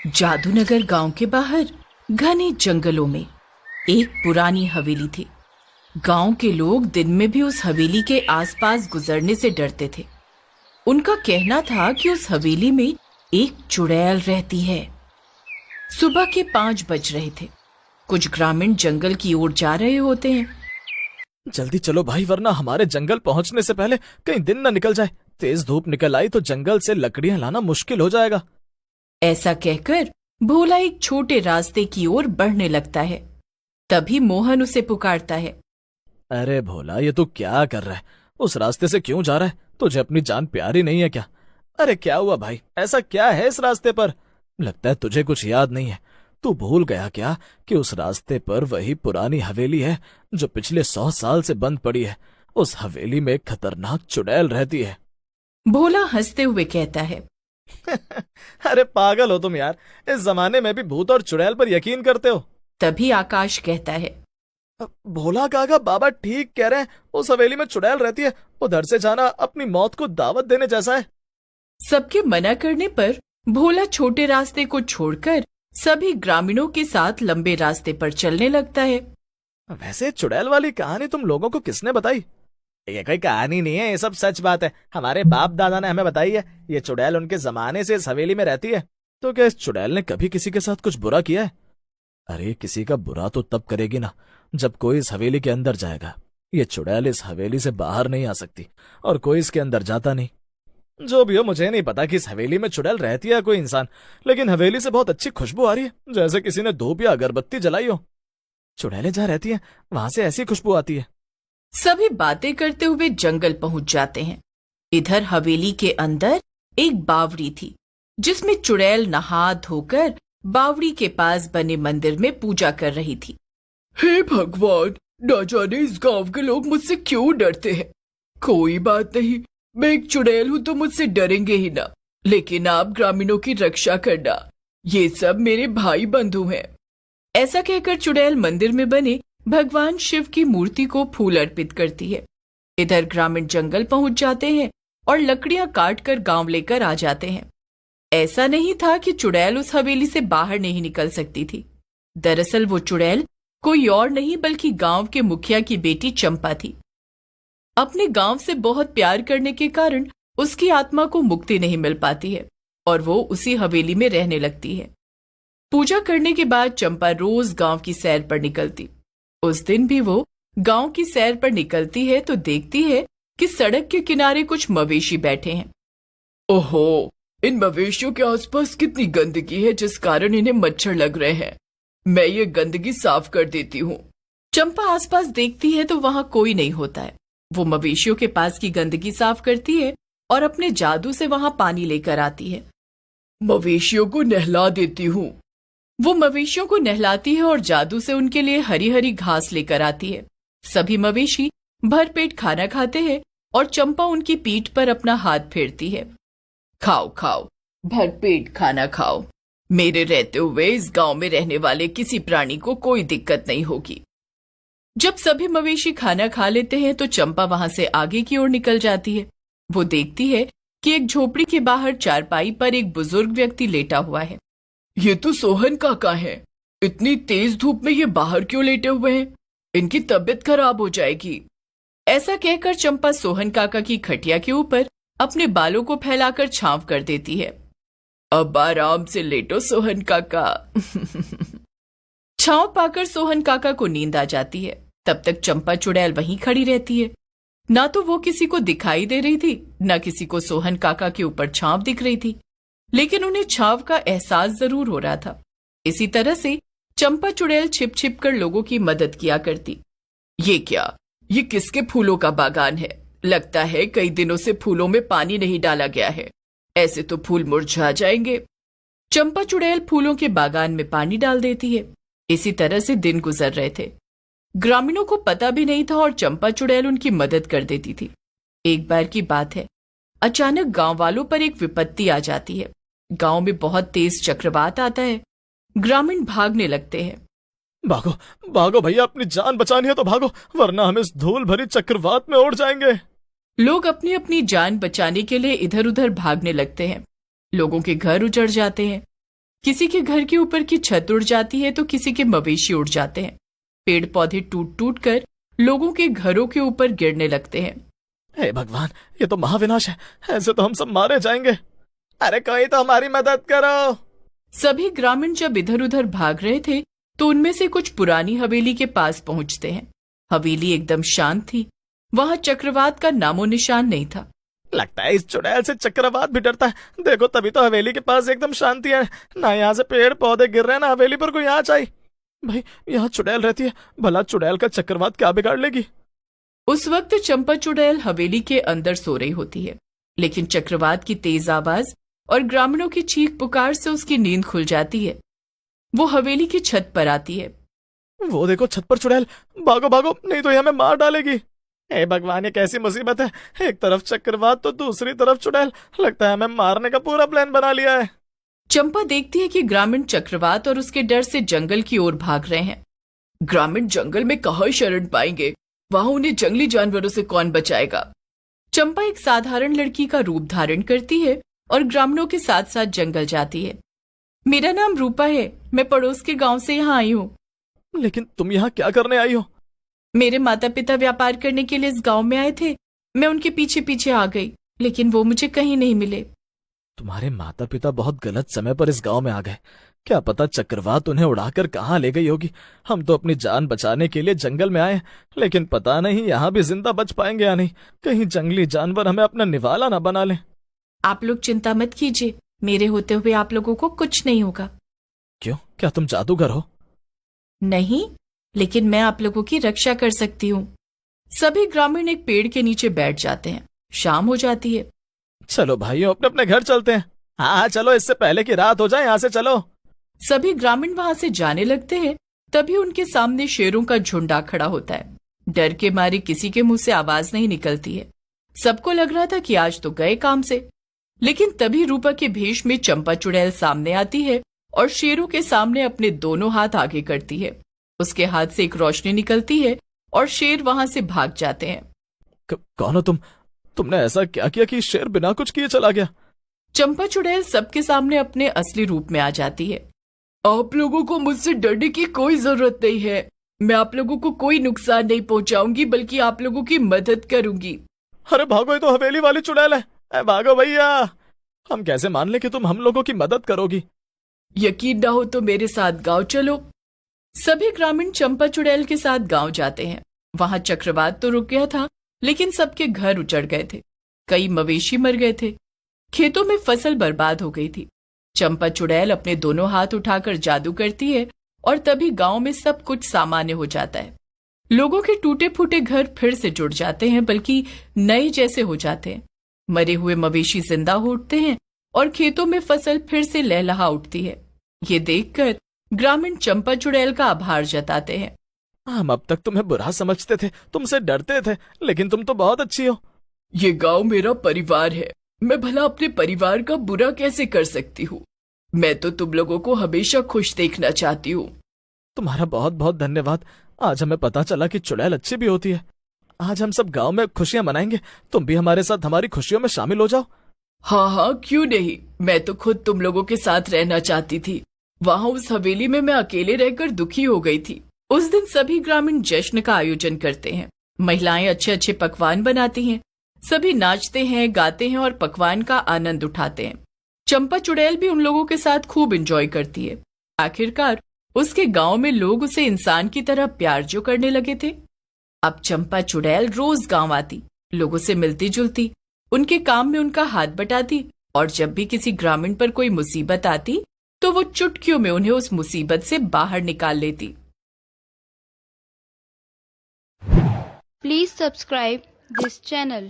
जादूनगर गांव के बाहर घने जंगलों में एक पुरानी हवेली थी। गांव के लोग दिन में भी उस हवेली के आसपास गुजरने से डरते थे। उनका कहना था कि उस हवेली में एक चुड़ैल रहती है। सुबह के 5 बज रहे थे। कुछ ग्रामीण जंगल की ओर जा रहे होते हैं। जल्दी चलो भाई, वरना हमारे जंगल पहुंचने से पहले कहीं दिन न निकल जाए। तेज धूप निकल आई तो जंगल से लकड़ियां लाना मुश्किल हो जाएगा। ऐसा कहकर भोला एक छोटे रास्ते की ओर बढ़ने लगता है। तभी मोहन उसे पुकारता है। अरे भोला, ये तू क्या कर रहा है? उस रास्ते से क्यों जा रहा है? तुझे अपनी जान प्यारी नहीं है क्या? अरे क्या हुआ भाई, ऐसा क्या है इस रास्ते पर? लगता है तुझे कुछ याद नहीं है। तू भूल गया क्या कि उस रास्ते पर वही पुरानी हवेली है जो पिछले 100 साल से बंद पड़ी है। उस हवेली में एक खतरनाक चुड़ैल रहती है। भोला हंसते हुए कहता है। अरे पागल हो तुम यार, इस जमाने में भी भूत और चुड़ैल पर यकीन करते हो? तभी आकाश कहता है। भोला काका, बाबा ठीक कह रहे हैं, उस हवेली में चुड़ैल रहती है। उधर से जाना अपनी मौत को दावत देने जैसा है। सबके मना करने पर भोला छोटे रास्ते को छोड़कर सभी ग्रामीणों के साथ लंबे रास्ते पर चलने लगता है। वैसे चुड़ैल वाली कहानी तुम लोगों को किसने बताई? ये कोई कहानी नहीं है, ये सब सच बात है। हमारे बाप दादा ने हमें बताई है। ये चुड़ैल उनके जमाने से इस हवेली में रहती है। तो क्या इस चुड़ैल ने कभी किसी के साथ कुछ बुरा किया है? अरे किसी का बुरा तो तब करेगी ना जब कोई इस हवेली के अंदर जाएगा। ये चुड़ैल इस हवेली से बाहर नहीं आ सकती और कोई इसके अंदर जाता नहीं। जो भी हो, मुझे नहीं पता कि इस हवेली में चुड़ैल रहती है कोई इंसान, लेकिन हवेली से बहुत अच्छी खुशबू आ रही है, जैसे किसी ने धूप या अगरबत्ती जलाई हो। चुड़ैलें जहाँ रहती हैं वहां से ऐसी खुशबू आती है। सभी बातें करते हुए जंगल पहुंच जाते हैं। इधर हवेली के अंदर एक बावड़ी थी जिसमें चुड़ैल नहा धोकर बावड़ी के पास बने मंदिर में पूजा कर रही थी। हे भगवान, न जाने इस गांव के लोग मुझसे क्यों डरते हैं। कोई बात नहीं, मैं एक चुड़ैल हूं तो मुझसे डरेंगे ही ना, लेकिन आप ग्रामीणों की रक्षा करना। ये सब मेरे भाई बंधु हैं। ऐसा कहकर चुड़ैल मंदिर में बने भगवान शिव की मूर्ति को फूल अर्पित करती है। इधर ग्रामीण जंगल पहुंच जाते हैं और लकड़ियां काट कर गांव लेकर आ जाते हैं। ऐसा नहीं था कि चुड़ैल उस हवेली से बाहर नहीं निकल सकती थी। दरअसल वो चुड़ैल कोई और नहीं बल्कि गांव के मुखिया की बेटी चंपा थी। अपने गांव से बहुत प्यार करने के कारण उसकी आत्मा को मुक्ति नहीं मिल पाती है और वो उसी हवेली में रहने लगती है। पूजा करने के बाद चंपा रोज गांव की सैर पर निकलती। उस दिन भी वो गांव की सैर पर निकलती है तो देखती है कि सड़क के किनारे कुछ मवेशी बैठे हैं। ओहो, इन मवेशियों के आसपास कितनी गंदगी है जिस कारण इन्हें मच्छर लग रहे हैं। मैं ये गंदगी साफ कर देती हूँ। चंपा आसपास देखती है तो वहां कोई नहीं होता है। वो मवेशियों के पास की गंदगी साफ करती है और अपने जादू से वहां पानी लेकर आती है। मवेशियों को नहला देती हूँ। वो मवेशियों को नहलाती है और जादू से उनके लिए हरी हरी घास लेकर आती है। सभी मवेशी भरपेट खाना खाते हैं और चंपा उनकी पीठ पर अपना हाथ फेरती है। खाओ खाओ, भरपेट खाना खाओ। मेरे रहते हुए इस गांव में रहने वाले किसी प्राणी को कोई दिक्कत नहीं होगी। जब सभी मवेशी खाना खा लेते हैं तो चंपा वहां से आगे की ओर निकल जाती है। वो देखती है कि एक झोपड़ी के बाहर चारपाई पर एक बुजुर्ग व्यक्ति लेटा हुआ है। ये तो सोहन काका है। इतनी तेज धूप में ये बाहर क्यों लेटे हुए हैं? इनकी तबीयत खराब हो जाएगी। ऐसा कहकर चंपा सोहन काका की खटिया के ऊपर अपने बालों को फैलाकर छांव कर देती है। अब आराम से लेटो सोहन काका। छांव पाकर सोहन काका को नींद आ जाती है। तब तक चंपा चुड़ैल वहीं खड़ी रहती है। ना तो वो किसी को दिखाई दे रही थी, ना किसी को सोहन काका के ऊपर छांव दिख रही थी, लेकिन उन्हें छांव का एहसास जरूर हो रहा था। इसी तरह से चंपा चुड़ैल छिप छिप कर लोगों की मदद किया करती। ये क्या, ये किसके फूलों का बागान है? लगता है कई दिनों से फूलों में पानी नहीं डाला गया है। ऐसे तो फूल मुरझा जाएंगे। चंपा चुड़ैल फूलों के बागान में पानी डाल देती है। इसी तरह से दिन गुजर रहे थे। ग्रामीणों को पता भी नहीं था और चंपा चुड़ैल उनकी मदद कर देती थी। एक बार की बात है, अचानक गांव वालों पर एक विपत्ति आ जाती है। गांव में बहुत तेज चक्रवात आता है। ग्रामीण भागने लगते हैं। भागो भागो भैया, अपनी जान बचानी है तो भागो, वरना हम इस धूल भरी चक्रवात में उड़ जाएंगे। लोग अपनी अपनी जान बचाने के लिए इधर उधर भागने लगते हैं। लोगों के घर उजड़ जाते हैं। किसी के घर के ऊपर की छत उड़ जाती है तो किसी के मवेशी उड़ जाते हैं। पेड़ पौधे टूट टूट कर लोगों के घरों के ऊपर गिरने लगते हैं। हे भगवान, ये तो महाविनाश है, ऐसे तो हम सब मारे जाएंगे। अरे कोई तो हमारी मदद करो। सभी ग्रामीण जब इधर उधर भाग रहे थे तो उनमें से कुछ पुरानी हवेली के पास पहुंचते हैं। हवेली एकदम शांत थी, वहां चक्रवात का नामो निशान नहीं था। लगता है इस चुड़ैल से चक्रवात भी डरता है। देखो तभी तो हवेली के पास एकदम शांति है, ना यहाँ से पेड़ पौधे गिर रहे हैं, ना हवेली पर कोई आ जाए। भाई यहाँ चुड़ैल रहती है, भला चुड़ैल का चक्रवात क्या बिगाड़ लेगी। उस वक्त चंपा चुड़ैल हवेली के अंदर सो रही होती है, लेकिन चक्रवात की तेज आवाज और ग्रामीणों की चीख पुकार से उसकी नींद खुल जाती है। वो हवेली की छत पर आती है। वो देखो छत पर चुड़ैल, भागो भागो, नहीं तो ये हमें मार डालेगी। हे भगवान, ये कैसी मुसीबत है, एक तरफ चक्रवात तो दूसरी तरफ चुड़ैल। लगता है हमें मारने का पूरा प्लान बना लिया है। चंपा देखती है कि ग्रामीण चक्रवात और उसके डर से जंगल की ओर भाग रहे हैं। ग्रामीण जंगल में कहाँ शरण पाएंगे, वहां उन्हें जंगली जानवरों से कौन बचाएगा। चंपा एक साधारण लड़की का रूप धारण करती है और ग्रामीणों के साथ साथ जंगल जाती है। मेरा नाम रूपा है, मैं पड़ोस के गांव से यहाँ आई हूँ। लेकिन तुम यहाँ क्या करने आई हो? मेरे माता पिता व्यापार करने के लिए इस गांव में आए थे, मैं उनके पीछे पीछे आ गई, लेकिन वो मुझे कहीं नहीं मिले। तुम्हारे माता पिता बहुत गलत समय पर इस गांव में आ गए। क्या पता चक्रवात उन्हें उड़ाकर कहाँ ले गई होगी। हम तो अपनी जान बचाने के लिए जंगल में आए, लेकिन पता नहीं यहाँ भी जिंदा बच पाएंगे या नहीं। कहीं जंगली जानवर हमें अपना निवाला ना बना ले। आप लोग चिंता मत कीजिए, मेरे होते हुए आप लोगों को कुछ नहीं होगा। क्यों, क्या तुम जादूगर हो? नहीं, लेकिन मैं आप लोगों की रक्षा कर सकती हूँ। सभी ग्रामीण एक पेड़ के नीचे बैठ जाते हैं। शाम हो जाती है। चलो भाइयों, अपने अपने घर चलते हैं। हाँ चलो, इससे पहले कि रात हो जाए, यहाँ से चलो। सभी ग्रामीण वहां से जाने लगते हैं। तभी उनके सामने शेरों का झुंड आ खड़ा होता है। डर के मारे किसी के मुंह से आवाज नहीं निकलती है। सबको लग रहा था कि आज तो गए काम से। लेकिन तभी रूपा के भेष में चंपा चुड़ैल सामने आती है और शेरों के सामने अपने दोनों हाथ आगे करती है। उसके हाथ से एक रोशनी निकलती है और शेर वहां से भाग जाते हैं। कौन हो तुम? तुमने ऐसा क्या किया कि शेर बिना कुछ किए चला गया? चंपा चुड़ैल सबके सामने अपने असली रूप में आ जाती है। आप लोगों को मुझसे डरने की कोई जरूरत नहीं है। मैं आप लोगों को कोई नुकसान नहीं पहुंचाऊंगी, बल्कि आप लोगों की मदद करूंगी। अरे भागो, ये तो हवेली वाली चुड़ैल है। भागो भैया। हम कैसे मान ले कि तुम हम लोगों की मदद करोगी? यकीन ना हो तो मेरे साथ गांव चलो। सभी ग्रामीण चंपा चुड़ैल के साथ गांव जाते हैं। वहां चक्रवात तो रुक गया था, लेकिन सबके घर उजड़ गए थे। कई मवेशी मर गए थे। खेतों में फसल बर्बाद हो गई थी। चंपा चुड़ैल अपने दोनों हाथ उठाकर जादू करती है और तभी गांव में सब कुछ सामान्य हो जाता है। लोगों के टूटे फूटे घर फिर से जुड़ जाते हैं, बल्कि नए जैसे हो जाते हैं। मरे हुए मवेशी जिंदा हो उठते हैं और खेतों में फसल फिर से लहलहा उठती है। ये देखकर ग्रामीण चंपा चुड़ैल का आभार जताते हैं। हम अब तक तुम्हें बुरा समझते थे, तुमसे डरते थे, लेकिन तुम तो बहुत अच्छी हो। ये गांव मेरा परिवार है, मैं भला अपने परिवार का बुरा कैसे कर सकती हूँ। मैं तो तुम लोगों को हमेशा खुश देखना चाहती हूँ। तुम्हारा बहुत बहुत धन्यवाद। आज हमें पता चला कि चुड़ैल अच्छी भी होती है। आज हम सब गांव में खुशियां मनाएंगे, तुम भी हमारे साथ हमारी खुशियों में शामिल हो जाओ। हाँ हाँ, क्यों नहीं, मैं तो खुद तुम लोगों के साथ रहना चाहती थी। वहाँ उस हवेली में मैं अकेले रहकर दुखी हो गई थी। उस दिन सभी ग्रामीण जश्न का आयोजन करते हैं। महिलाएं अच्छे अच्छे पकवान बनाती हैं। सभी नाचते हैं, गाते हैं और पकवान का आनंद उठाते हैं। चंपा चुड़ैल भी उन लोगों के साथ खूब एंजॉय करती है। आखिरकार उसके गांव में लोग उसे इंसान की तरह प्यार जो करने लगे थे। अब चंपा चुड़ैल रोज गांव आती, लोगों से मिलती जुलती, उनके काम में उनका हाथ बटाती और जब भी किसी ग्रामीण पर कोई मुसीबत आती तो वो चुटकियों में उन्हें उस मुसीबत से बाहर निकाल लेती। Please subscribe this channel.